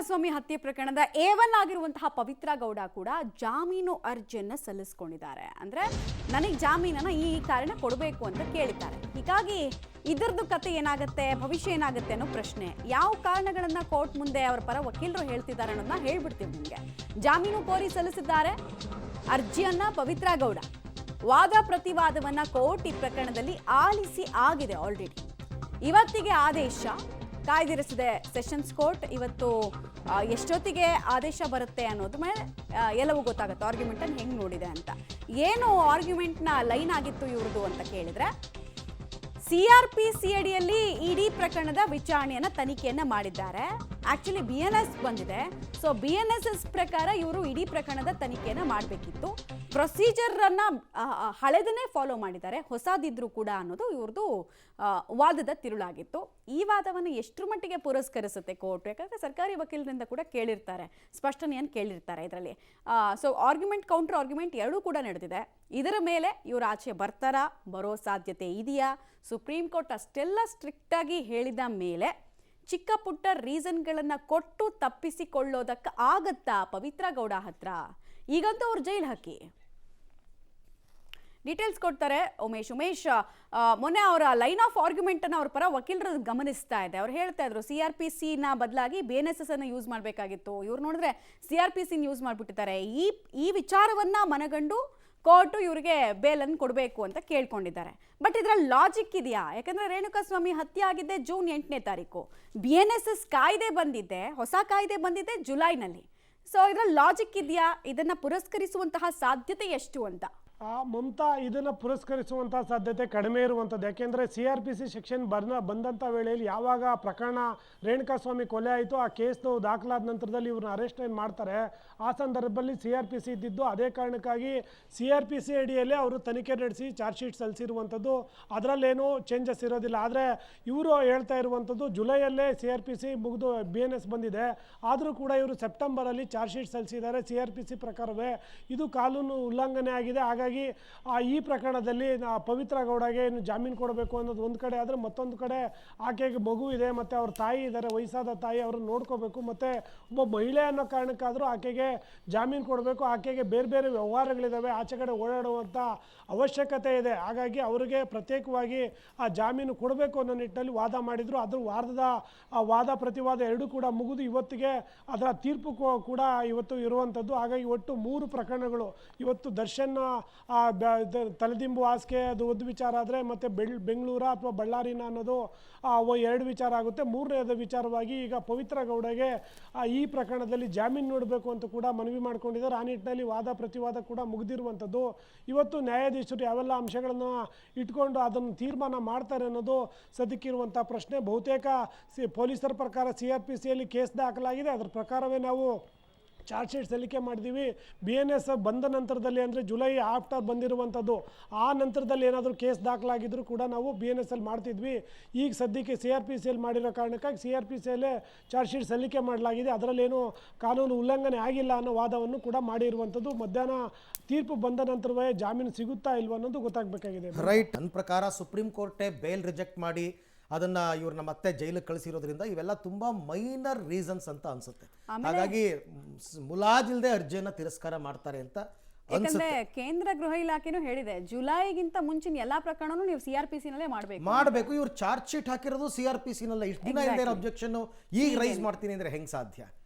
ರೇಣುಕಾಸ್ವಾಮಿ ಹತ್ಯೆ ಪ್ರಕರಣದ A1 ಆಗಿರುವಂತಹ ಪವಿತ್ರ ಗೌಡ ಕೂಡ ಜಾಮೀನು ಅರ್ಜಿಯನ್ನು ಸಲ್ಲಿಸಿಕೊಂಡಿದ್ದಾರೆ. ಅಂದ್ರೆ ನನಗೆ ಜಾಮೀನನ್ನ ಈ ಕಾರಣ ಕೊಡಬೇಕು ಅಂತ ಕೇಳಿದ್ದಾರೆ. ಹೀಗಾಗಿ ಇದರದ್ದು ಕತೆ ಏನಾಗುತ್ತೆ, ಭವಿಷ್ಯ ಏನಾಗುತ್ತೆ ಅನ್ನೋ ಪ್ರಶ್ನೆ. ಯಾವ ಕಾರಣಗಳನ್ನ ಕೋರ್ಟ್ ಮುಂದೆ ಅವರ ಪರ ವಕೀಲರು ಹೇಳ್ತಿದ್ದಾರೆ ಅನ್ನೋದನ್ನ ಹೇಳ್ಬಿಡ್ತೀವಿ ನಿಮಗೆ. ಜಾಮೀನು ಕೋರಿ ಸಲ್ಲಿಸಿದ್ದಾರೆ ಅರ್ಜಿಯನ್ನ ಪವಿತ್ರ ಗೌಡ. ವಾದ ಪ್ರತಿವಾದವನ್ನ ಕೋರ್ಟ್ ಈ ಪ್ರಕರಣದಲ್ಲಿ ಆಲಿಸಿ ಆಗಿದೆ ಆಲ್ರೆಡಿ. ಇವತ್ತಿಗೆ ಆದೇಶ ಕಾಯ್ದಿರಿಸಿದೆ ಸೆಷನ್ಸ್ ಕೋರ್ಟ್. ಇವತ್ತು ಎಷ್ಟೊತ್ತಿಗೆ ಆದೇಶ ಬರುತ್ತೆ ಅನ್ನೋದು ಮೇಲೆ ಎಲ್ಲವೂ ಗೊತ್ತಾಗುತ್ತೆ. ಆರ್ಗ್ಯುಮೆಂಟನ್ನು ಹೆಂಗೆ ನೋಡಿದೆ ಅಂತ. ಏನು ಆರ್ಗ್ಯುಮೆಂಟ್ನ ಲೈನ್ ಆಗಿತ್ತು ಇವ್ರದ್ದು ಅಂತ ಕೇಳಿದ್ರೆ, CRPC ಅಡಿಯಲ್ಲಿ ಇಡೀ ಪ್ರಕರಣದ ವಿಚಾರಣೆಯನ್ನು ತನಿಖೆಯನ್ನು ಮಾಡಿದ್ದಾರೆ. ಆಕ್ಚುಲಿ BNS ಬಂದಿದೆ. ಸೊ BNSS ಪ್ರಕಾರ ಇವರು ಇಡೀ ಪ್ರಕರಣದ ತನಿಖೆಯನ್ನು ಮಾಡಬೇಕಿತ್ತು. ಪ್ರೊಸೀಜರ್ ಅನ್ನ ಹಳೆದನ್ನೇ ಫಾಲೋ ಮಾಡಿದ್ದಾರೆ, ಹೊಸದಿದ್ರು ಕೂಡ ಅನ್ನೋದು ಇವ್ರದ್ದು ವಾದದ ತಿರುಳಾಗಿತ್ತು. ಈ ವಾದವನ್ನು ಎಷ್ಟರ ಮಟ್ಟಿಗೆ ಪುರಸ್ಕರಿಸುತ್ತೆ ಕೋರ್ಟ್? ಯಾಕಂದರೆ ಸರ್ಕಾರಿ ವಕೀಲರಿಂದ ಕೂಡ ಕೇಳಿರ್ತಾರೆ, ಸ್ಪಷ್ಟನೆಯನ್ನು ಕೇಳಿರ್ತಾರೆ ಇದರಲ್ಲಿ. ಸೊ ಆರ್ಗ್ಯುಮೆಂಟ್ ಕೌಂಟರ್ ಆರ್ಗ್ಯುಮೆಂಟ್ ಎರಡೂ ಕೂಡ ನಡೆದಿದೆ. ಇದರ ಮೇಲೆ ಇವರು ಆಚೆ ಬರ್ತಾರಾ, ಬರೋ ಸಾಧ್ಯತೆ ಇದೆಯಾ? ಸುಪ್ರೀಂ ಕೋರ್ಟ್ ಅಷ್ಟೆಲ್ಲ ಸ್ಟ್ರಿಕ್ಟಾಗಿ ಹೇಳಿದ ಮೇಲೆ ಚಿಕ್ಕ ಪುಟ್ಟ ರೀಸನ್ಗಳನ್ನು ಕೊಟ್ಟು ತಪ್ಪಿಸಿಕೊಳ್ಳೋದಕ್ಕೆ ಆಗತ್ತಾ ಪವಿತ್ರ ಗೌಡ ಹತ್ರ? ಈಗಂತೂ ಅವ್ರು ಜೈಲು ಹಾಕಿ. ಡೀಟೇಲ್ಸ್ ಕೊಡ್ತಾರೆ ಉಮೇಶ್. ಮೊನ್ನೆ ಅವರ ಲೈನ್ ಆಫ್ ಆರ್ಗ್ಯುಮೆಂಟ್ ಅನ್ನು ಅವ್ರ ಪರ ವಕೀಲರು ಗಮನಿಸ್ತಾ ಇದೆ. ಅವ್ರು ಹೇಳ್ತಾ ಇದ್ರು CRPC ಬದಲಾಗಿ BNSS ಅನ್ನು ಯೂಸ್ ಮಾಡಬೇಕಾಗಿತ್ತು. ಇವ್ರು ನೋಡಿದ್ರೆ CRPC ಯೂಸ್ ಮಾಡಿಬಿಟ್ಟಿದ್ದಾರೆ. ಈ ವಿಚಾರವನ್ನ ಮನಗಂಡು ಕೋರ್ಟು ಇವರಿಗೆ ಬೇಲನ್ನು ಕೊಡಬೇಕು ಅಂತ ಕೇಳ್ಕೊಂಡಿದ್ದಾರೆ. ಬಟ್ ಇದರಲ್ಲಿ ಲಾಜಿಕ್ ಇದೆಯಾ? ಯಾಕಂದರೆ ರೇಣುಕಾಸ್ವಾಮಿ ಹತ್ಯೆ ಆಗಿದ್ದೆ ಜೂನ್ 8ನೇ ತಾರೀಕು. BNSS ಕಾಯ್ದೆ ಬಂದಿದ್ದೆ, ಹೊಸ ಕಾಯ್ದೆ ಬಂದಿದ್ದೆ ಜುಲೈನಲ್ಲಿ. ಸೊ ಇದರಲ್ಲಿ ಲಾಜಿಕ್ ಇದೆಯಾ? ಇದನ್ನು ಪುರಸ್ಕರಿಸುವಂತಹ ಸಾಧ್ಯತೆ ಎಷ್ಟು ಅಂತ? ಮಮತಾ, ಇದನ್ನು ಪುರಸ್ಕರಿಸುವಂಥ ಸಾಧ್ಯತೆ ಕಡಿಮೆ ಇರುವಂಥದ್ದು. ಯಾಕೆಂದರೆ CRPC ಸೆಕ್ಷನ್ ಬಂದಂಥ ವೇಳೆಯಲ್ಲಿ ಯಾವಾಗ ಪ್ರಕರಣ ರೇಣುಕಾಸ್ವಾಮಿ ಕೊಲೆ ಆಯಿತು, ಆ ಕೇಸ್ದು ದಾಖಲಾದ ನಂತರದಲ್ಲಿ ಇವ್ರನ್ನ ಅರೆಸ್ಟ್ ಏನು ಮಾಡ್ತಾರೆ, ಆ ಸಂದರ್ಭದಲ್ಲಿ CRPC ಇದ್ದಿದ್ದು. ಅದೇ ಕಾರಣಕ್ಕಾಗಿ CRPC ಅಡಿಯಲ್ಲೇ ಅವರು ತನಿಖೆ ನಡೆಸಿ ಚಾರ್ಜ್ ಶೀಟ್ ಸಲ್ಲಿಸಿರುವಂಥದ್ದು. ಅದರಲ್ಲೇನೂ ಚೇಂಜಸ್ ಇರೋದಿಲ್ಲ. ಆದರೆ ಇವರು ಹೇಳ್ತಾ ಇರುವಂಥದ್ದು ಜುಲೈಯಲ್ಲೇ CRPC ಮುಗಿದು BNS ಬಂದಿದೆ, ಆದರೂ ಕೂಡ ಇವರು ಸೆಪ್ಟೆಂಬರಲ್ಲಿ ಚಾರ್ಜ್ ಶೀಟ್ ಸಲ್ಲಿಸಿದ್ದಾರೆ. CRPC ಪ್ರಕಾರವೇ ಇದು ಕಾನೂನು ಉಲ್ಲಂಘನೆ ಆಗಿದೆ. ಹಾಗಾಗಿ ಈ ಪ್ರಕರಣದಲ್ಲಿ ಪವಿತ್ರ ಗೌಡಗೆ ಏನು ಜಾಮೀನು ಕೊಡಬೇಕು ಅನ್ನೋದು ಒಂದು ಕಡೆ ಆದರೆ, ಮತ್ತೊಂದು ಕಡೆ ಆಕೆಗೆ ಮಗು ಇದೆ, ಮತ್ತು ಅವ್ರ ತಾಯಿ ಇದ್ದಾರೆ, ವಯಸ್ಸಾದ ತಾಯಿ, ಅವ್ರನ್ನ ನೋಡ್ಕೋಬೇಕು. ಮತ್ತು ಒಬ್ಬ ಮಹಿಳೆ ಅನ್ನೋ ಕಾರಣಕ್ಕಾದರೂ ಆಕೆಗೆ ಜಾಮೀನು ಕೊಡಬೇಕು. ಆಕೆಗೆ ಬೇರೆ ಬೇರೆ ವ್ಯವಹಾರಗಳಿದ್ದಾವೆ, ಆಚೆ ಕಡೆ ಓಡಾಡುವಂಥ ಅವಶ್ಯಕತೆ ಇದೆ. ಹಾಗಾಗಿ ಅವರಿಗೆ ಪ್ರತ್ಯೇಕವಾಗಿ ಆ ಜಾಮೀನು ಕೊಡಬೇಕು ಅನ್ನೋ ನಿಟ್ಟಿನಲ್ಲಿ ವಾದ ಮಾಡಿದರು. ಅದು ವಾದ ಪ್ರತಿವಾದ ಎರಡೂ ಕೂಡ ಮುಗಿದು ಇವತ್ತಿಗೆ ಅದರ ತೀರ್ಪು ಕೂಡ ಇವತ್ತು ಇರುವಂಥದ್ದು. ಹಾಗಾಗಿ ಒಟ್ಟು 3 ಪ್ರಕರಣಗಳು ಇವತ್ತು. ದರ್ಶನ್ ತಲೆದಿಂಬು ಹಾಸಿಗೆ ಅದು ಒಂದು ವಿಚಾರ ಆದರೆ, ಮತ್ತು ಬೆಂಗಳೂರ ಅಥವಾ ಬಳ್ಳಾರಿನ ಅನ್ನೋದು 2 ವಿಚಾರ ಆಗುತ್ತೆ. 3ನೇದ ವಿಚಾರವಾಗಿ ಈಗ ಪವಿತ್ರ ಗೌಡಗೆ ಈ ಪ್ರಕರಣದಲ್ಲಿ ಜಾಮೀನು ನೀಡಬೇಕು ಅಂತ ಕೂಡ ಮನವಿ ಮಾಡ್ಕೊಂಡಿದ್ದಾರೆ. ಆ ನಿಟ್ಟಿನಲ್ಲಿ ವಾದ ಪ್ರತಿವಾದ ಕೂಡ ಮುಗಿದಿರುವಂಥದ್ದು. ಇವತ್ತು ನ್ಯಾಯಾಧೀಶರು ಯಾವೆಲ್ಲ ಅಂಶಗಳನ್ನು ಇಟ್ಕೊಂಡು ಅದನ್ನು ತೀರ್ಮಾನ ಮಾಡ್ತಾರೆ ಅನ್ನೋದು ಸದ್ಯಕ್ಕಿರುವಂಥ ಪ್ರಶ್ನೆ. ಬಹುತೇಕ ಪೊಲೀಸರ ಪ್ರಕಾರ CRPCಯಲ್ಲಿ ಕೇಸ್ ದಾಖಲಾಗಿದೆ. ಅದರ ಪ್ರಕಾರವೇ ನಾವು ಚಾರ್ಜ್ ಶೀಟ್ ಸಲ್ಲಿಕೆ ಮಾಡಿದ್ದೀವಿ. BNS ಬಂದ ನಂತರದಲ್ಲಿ, ಅಂದರೆ ಜುಲೈ ಆಫ್ಟರ್ ಬಂದಿರುವಂಥದ್ದು, ಆ ನಂತರದಲ್ಲಿ ಏನಾದರೂ ಕೇಸ್ ದಾಖಲಾಗಿದ್ದರೂ ಕೂಡ ನಾವು BNSಲ್ಲಿ ಮಾಡ್ತಿದ್ವಿ. ಈಗ ಸದ್ಯಕ್ಕೆ CRPCಯಲ್ಲಿ ಮಾಡಿರೋ ಕಾರಣಕ್ಕಾಗಿ CRPCಯಲ್ಲೇ ಚಾರ್ಜ್ ಶೀಟ್ ಸಲ್ಲಿಕೆ ಮಾಡಲಾಗಿದೆ. ಅದರಲ್ಲೇನು ಕಾನೂನು ಉಲ್ಲಂಘನೆ ಆಗಿಲ್ಲ ಅನ್ನೋ ವಾದವನ್ನು ಕೂಡ ಮಾಡಿರುವಂಥದ್ದು. ಮಧ್ಯಾಹ್ನ ತೀರ್ಪು ಬಂದ ನಂತರವೇ ಜಾಮೀನು ಸಿಗುತ್ತಾ ಇಲ್ವ ಅನ್ನೋದು ಗೊತ್ತಾಗಬೇಕಾಗಿದೆ. ರೈಟ್. ನನ್ನ ಪ್ರಕಾರ ಸುಪ್ರೀಂ ಕೋರ್ಟೇ ಬೇಲ್ ರಿಜೆಕ್ಟ್ ಮಾಡಿ ಅದನ್ನು ಇವ್ರನ್ನ ಮತ್ತೆ ಜೈಲಿಗೆ ಕಳಿಸಿರೋದ್ರಿಂದ ಇವೆಲ್ಲ ತುಂಬ ಮೈನರ್ ರೀಸನ್ಸ್ ಅಂತ ಅನ್ಸುತ್ತೆ. ಹಾಗಾಗಿ ಮುಲಾಜಿಲ್ದೆ ಅರ್ಜಿಯನ್ನು ತಿರಸ್ಕಾರ ಮಾಡ್ತಾರೆ ಅಂತ ಯಾಕಂದ್ರೆ ಕೇಂದ್ರ ಗೃಹ ಇಲಾಖೆನೂ ಹೇಳಿದೆ, ಜುಲೈಗಿಂತ ಮುಂಚಿನ ಎಲ್ಲಾ ಪ್ರಕರಣನೂ ನೀವು CRPC ನಲ್ಲೇ ಮಾಡಬೇಕು. ಇವ್ರು ಚಾರ್ಜ್ ಶೀಟ್ ಹಾಕಿರೋದು CRPC ನಲ್ಲ. ಇಷ್ಟು ದಿನ ಇಲ್ಲದೆ ಅಬ್ಜೆಕ್ಷನ್ ಈಗ ರೈಸ್ ಮಾಡ್ತೀನಿ ಅಂದ್ರೆ ಹೆಂಗ್ ಸಾಧ್ಯ?